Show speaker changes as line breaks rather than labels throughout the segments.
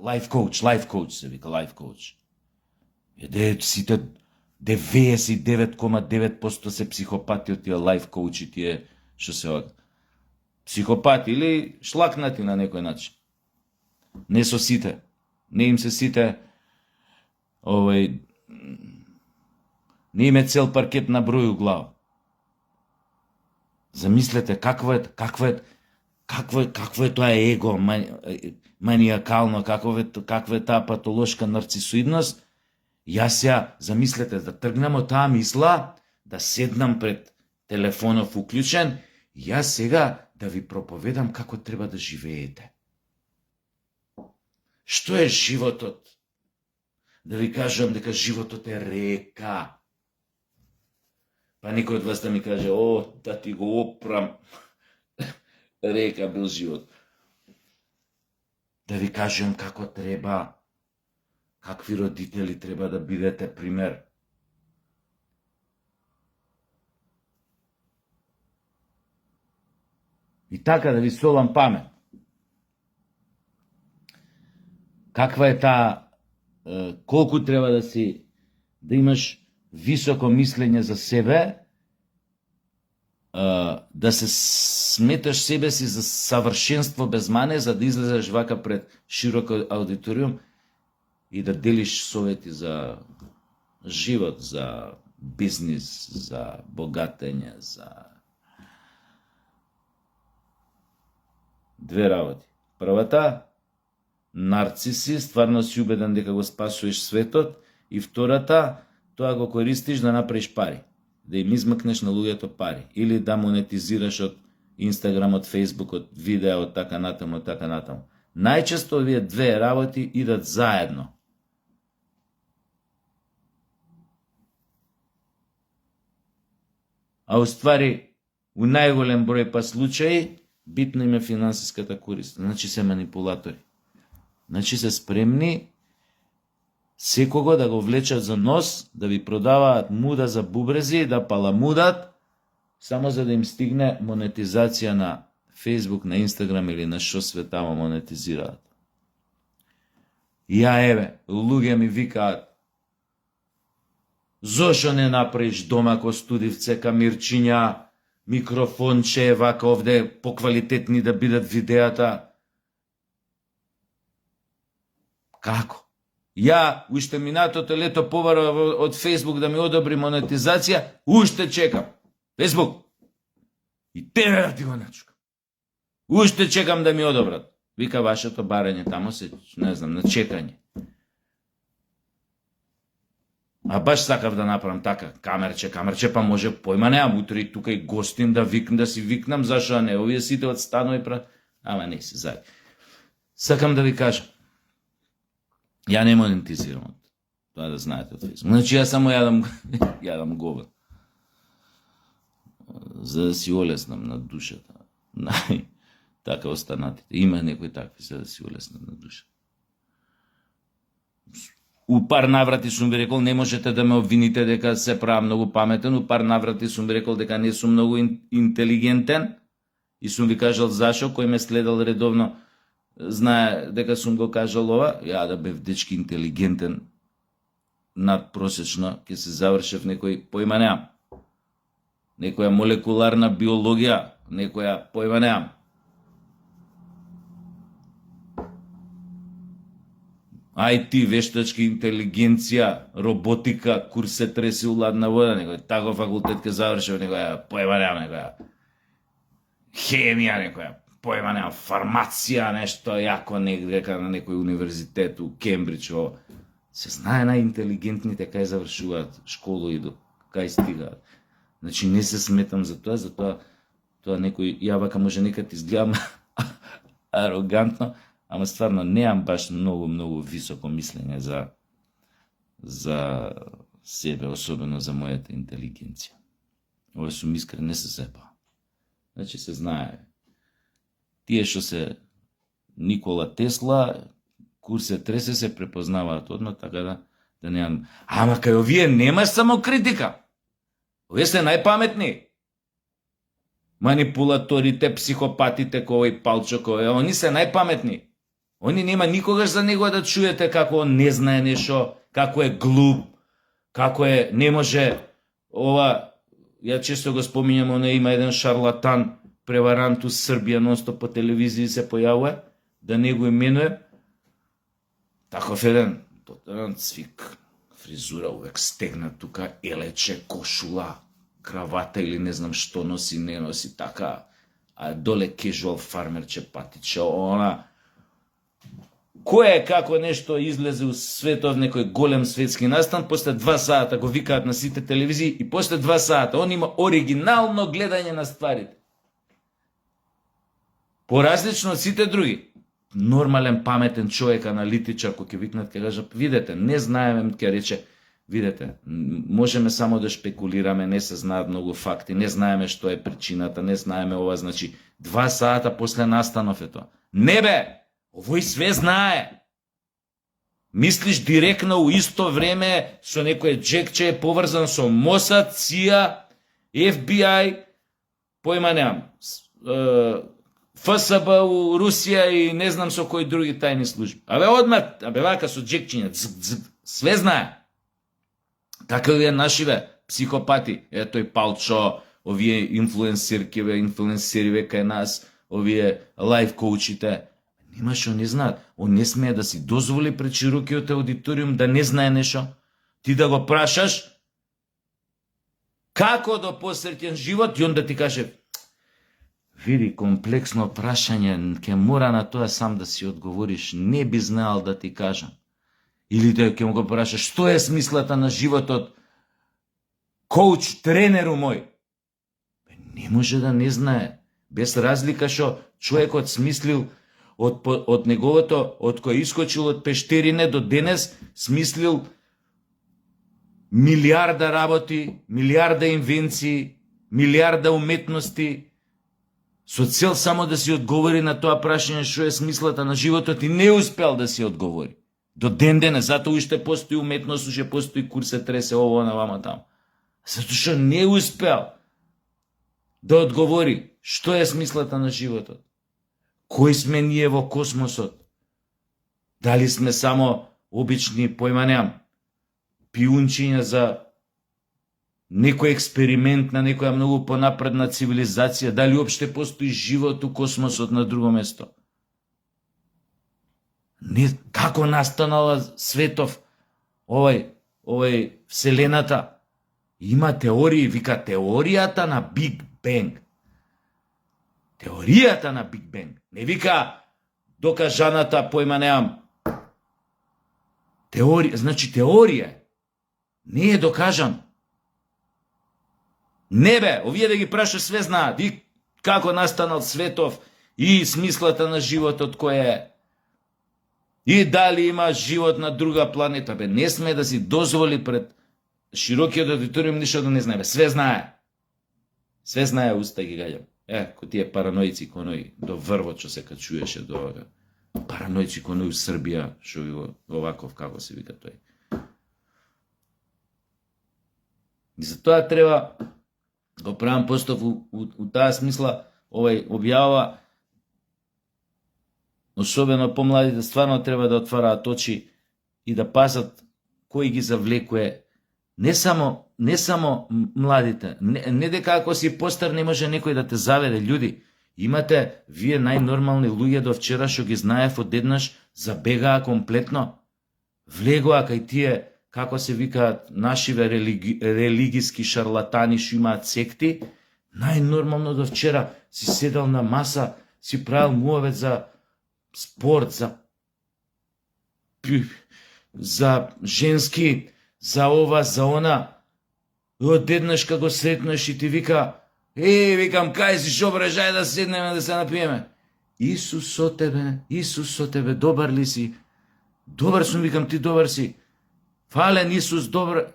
Life coach се вика, life coach. Еде сите 99,9% се психопати од тие life coach-и, тие што се психопати или шлакнати на некој начин. Не со сите. Не им се сите не им е цел паркет на број у глава. Замислете какво е тоа его, маниакално, каква е таа патолошка нарцисоидност. Јас замислете да тргнам од таа мисла, да седнам пред телефонов уклучен, јас сега да ви проповедам како треба да живеете. Што е животот? Да ви кажам дека животот е река. Па некој од вас да ми каже, да ти го опрам. Река бил живот. Да ви кажем како треба, какви родители треба да бидете пример. И така да ви солам памет. Каква е таа, колку треба да имаш високо мислење за себе, да се сметаш себе си за савршенство без мане, за да излезеш вака пред широк аудиториум и да делиш совети за живот, за бизнис, за богатење, за две работи. Првата, нарциси, стварно си убеден дека го спасуваш светот, и втората, тоа го користиш да направиш пари, да им измакнеш на луѓето пари, или да монетизираш од Инстаграм, од Фейсбук, од видео, од така натаму, Најчесто овие две работи идат заедно. А уствари, у најголем број па случаи, битно им е финансиската корист. Значи се манипулатори. Значи се спремни секого да го влечат за нос, да ви продаваат муда за бубрези, да паламудат, само за да им стигне монетизација на Фейсбук, на Инстаграм или на шо све тамо монетизираат. Луѓе ми викаат, зошо не направиш дома ко студивце, камирчиња, микрофонче, вака овде поквалитетни да бидат видеата. Како? Уште минатото лето побарав од Фейсбук да ми одобри монетизација, уште чекам. Фейсбук, и тебе да ти го начукам. Уште чекам да ми одобрат. Вика, вашето барање тамо се, не знам, на чекање. А баш сакав да направам така, камерче, па може појма неам, утре и тука и гостин да си викнам, зашо не, овие сите од станови ама не се зај. Сакам да ви кажам, ја не монетизирам од тоа, да знаете од Фейсбук. Значи ја само јадам говен. За да си олеснам на душата. Така останатите. Има некои такви, за да си олеснам на душата. У пар наврати сум ви рекол, не можете да ме обвините дека се правам многу паметен, у пар наврати сум ви рекол дека не сум многу интелигентен и сум ви кажал зашо, кој ме следал редовно знае дека сум го кажал ова, да бев дечки интелигентен надпросечно, ќе се завршев некој појма неам. Некоја молекуларна биологија, некоја појма неам. IT, вештачка интелигенција, роботика, курс се треси у ладна вода, некој тако факултет ке завршев, некоја појма неам, некоја хемија, некоја појма неам, фармација, нешто јако дека на некој универзитет у Кембридж, се знае најинтелигентните кај завршуваат школу и до кај стигаат. Значи не се сметам за тоа некој, вака може некад изгледам арогантно, ама стварно неам баш многу високо мислење за себе, особено за мојата интелигенција. Ова сум искрен, не се сепа. Значи се знае. Тие што се Никола Тесла, курсе тресе се препознаваат одма, така да неам. Ама кај овие нема само критика. Овие се најпаметни. Манипулаторите, психопатите, кој Палчо, они се најпаметни. Они нема никогаш за него да чуете како он не знае нешто, како е глуп, како е, не може, ова, ја често го споминјам, оне има еден шарлатан, преварант у Србија, нонстоп по телевизија се појавува, да не го именуе, таков еден, цвик, фризура увек стегна тука, елече, кошула, кравата или не знам што носи, не носи, така, а доле кежуал фармерче, патиче, она, кој е како нешто излезе у светов, некој голем светски настан, после 2 сата го викаат на сите телевизии и после 2 сата он има оригинално гледање на стварите. Поразлично од сите други. Нормален, паметен човек, аналитичар, кој ќе викнат, ќе кажа, видете, не знаеме, ќе рече, видете, можеме само да шпекулираме, не се знаат многу факти, не знаеме што е причината, не знаеме ова, значи 2 сата после настанов е тоа. Не бе! Овој све знае. Мислиш директно у исто време со некој джекче е поврзан со Мосад, ЦИА, FBI, појма немам, ФСБ у Русија и не знам со кои други тајни служби. Одмат, вака со джекчиња, све знае. Така овие нашиве психопати, тој Палчо, овие инфлуенсериве кај нас, овие лайф коучите, нема што не знаат. Он не смее да си дозволи пред широкиот аудиториум да не знае нешто. Ти да го прашаш како до посреќен живот и он да ти каже, види, комплексно прашање, ќе мора на тоа сам да си одговориш, не би знаел да ти кажам. Или да ќе му го прашаш, што е смислата на животот, коуч, тренеру мој? Не може да не знае, без разлика што човекот смислил од неговото, од кој искочил од пештерине до денес, смислил милиарда работи, милиарда инвенции, милиарда уметности, со цел само да си одговори на тоа прашање што е смислата на животот и не успел да си одговори. До ден денес, затоа уште постои уметност, уште постои курсе, тресе, ово, на вама таму. Затоа што не успел да одговори што е смислата на животот. Кој сме ние во космосот? Дали сме само обични, појма немам, пиунчиња за некој експеримент на некоја многу понапредна цивилизација? Дали уопште постои живот у космосот на друго место? Не, како настанала светов, овој вселената? Има теории, вика теоријата на Биг Бенг. Теоријата на Биг Бенг. Не вика докажаната, појма немам. Теорија, значи теорија. Не е докажан. Не бе, овие да ги прашаш све знаат. И како настанал светов, и смислата на животот кој е. И дали има живот на друга планета. Бе, не сме да си дозволи пред широкиот аудиториум ништо да не знае. Бе, све знае. Све знае, уста ги гаѓам. Кој тие параноици конои до врвот што се качуеше до параноици конои у Србија, што ви оваков, како се вика тој. И затоа треба го правам постов у таа смисла, објава, особено помладите, стварно треба да отвараат очи и да пазат кој ги завлекуе. Не само младите, не дека ако си постар не може некој да те заведе. Људи, имате вие најнормални луѓе до вчера што ги знаев одеднаш, забегаа комплетно, влегоа кај тие, како се викаат, нашиве религиски шарлатани што имаат секти. Најнормално до вчера си седал на маса, си правил муавет за спорт, за женски, за ова, за она. Одеднаш кога го сретнеш и ти вика, викам, кај си, шо бре, да седнеме да се напиеме. Исус со тебе, добар ли си? Добар сум, викам, ти добар си. Фален Исус, добар.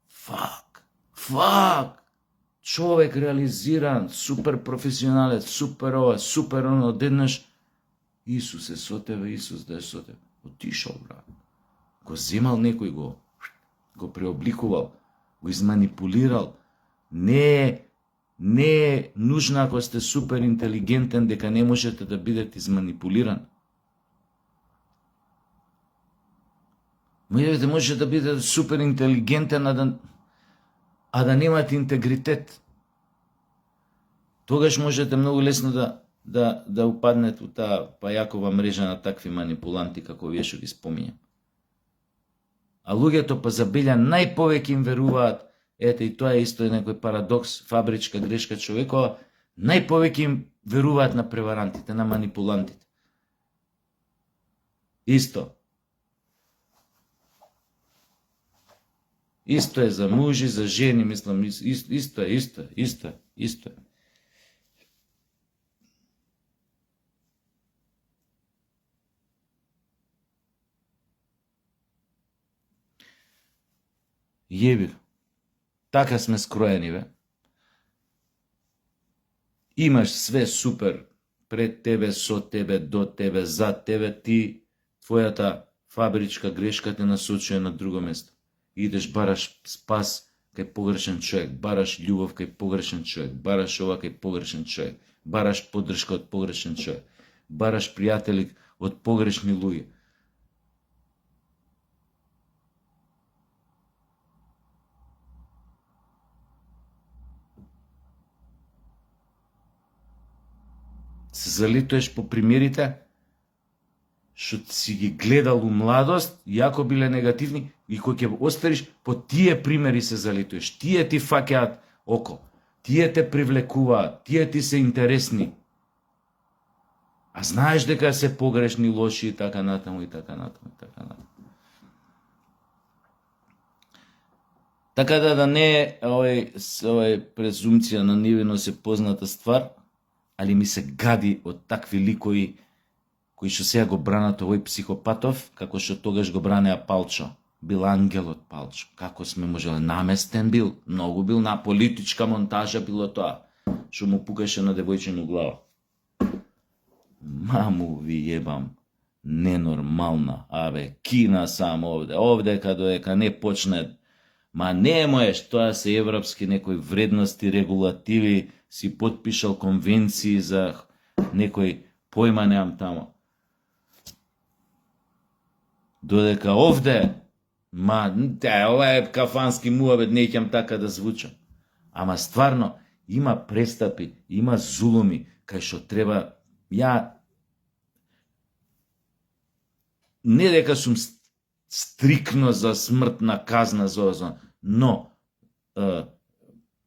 Фак. Човек реализиран, супер професионалец, супер ова, супер оно, одеднаш. Исус е со тебе, Исус да е со тебе. Отишол, брат. Го земал некој, го преобликувал, го изманипулирал. Не е нужно ако сте супер интелигентен дека не можете да бидете изманипулиран. Луѓето може да биде супер интелигентен, а да немат интегритет. Тогаш можете многу лесно да упаднете у таа пајакова мрежа на такви манипуланти како вие што ги споминјам. А луѓето па забелја најповеќе им веруваат, ете и тоа е исто некој парадокс, фабричка грешка човекова, најповеќе им веруваат на преварантите, на манипулантите. Исто. Исто е за мужи, за жени, мислам, исто е. Јеби, така сме скроени, бе. Имаш све супер пред тебе, со тебе, до тебе, за тебе, ти, твојата фабричка грешка те насочува на друго место. Идеш, бараш спас кај погрешен човек, бараш љубов кај погрешен човек, бараш ова кај погрешен човек, бараш поддршка од погрешен човек, бараш пријатели од погрешни луѓе. Се залитуваш по примерите што си ги гледал у младост, јако биле негативни, и кој ќе оставиш, по тие примери се залитуваш. Тие ти фаќаат око, тие те привлекуваат, тие ти се интересни. А знаеш дека се погрешни, лоши и така натаму, и така натаму, и така натаму. Така да не е овој презумција на невиност е позната ствар, али ми се гади од такви ликови кои што сега го бранат овој психопатов, како што тогаш го бранеа Палчо. Бил ангел од Палчо. Како сме можеле, наместен бил, многу бил, на политичка монтажа било тоа, што му пукаше на девојчино глава. Маму ви јебам, ненормална, кина само овде каде не почне, ма не можеш, тоа се европски некои вредности, регулативи, си подпишал конвенции за некој појма немам тамо. Додека овде, ова е кафански муабет, не ќам така да звучам. Ама стварно, има престапи, има зулуми, кај што треба, не дека сум стрикно за смртна казна за ова, но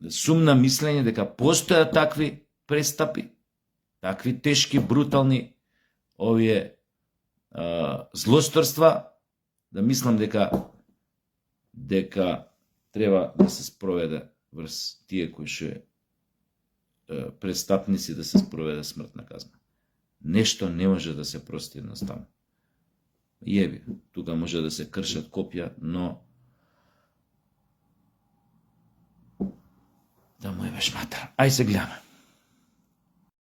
сум на мислење дека постојат такви престапи, такви тешки, брутални овие злосторства, да мислам дека треба да се спроведе врз тие кои што престапници, да се спроведе смртна казна. Нешто не може да се прости едноставно. Јеби, тука може да се кршат копја, но да му ебеш матер. Ај се гледаме.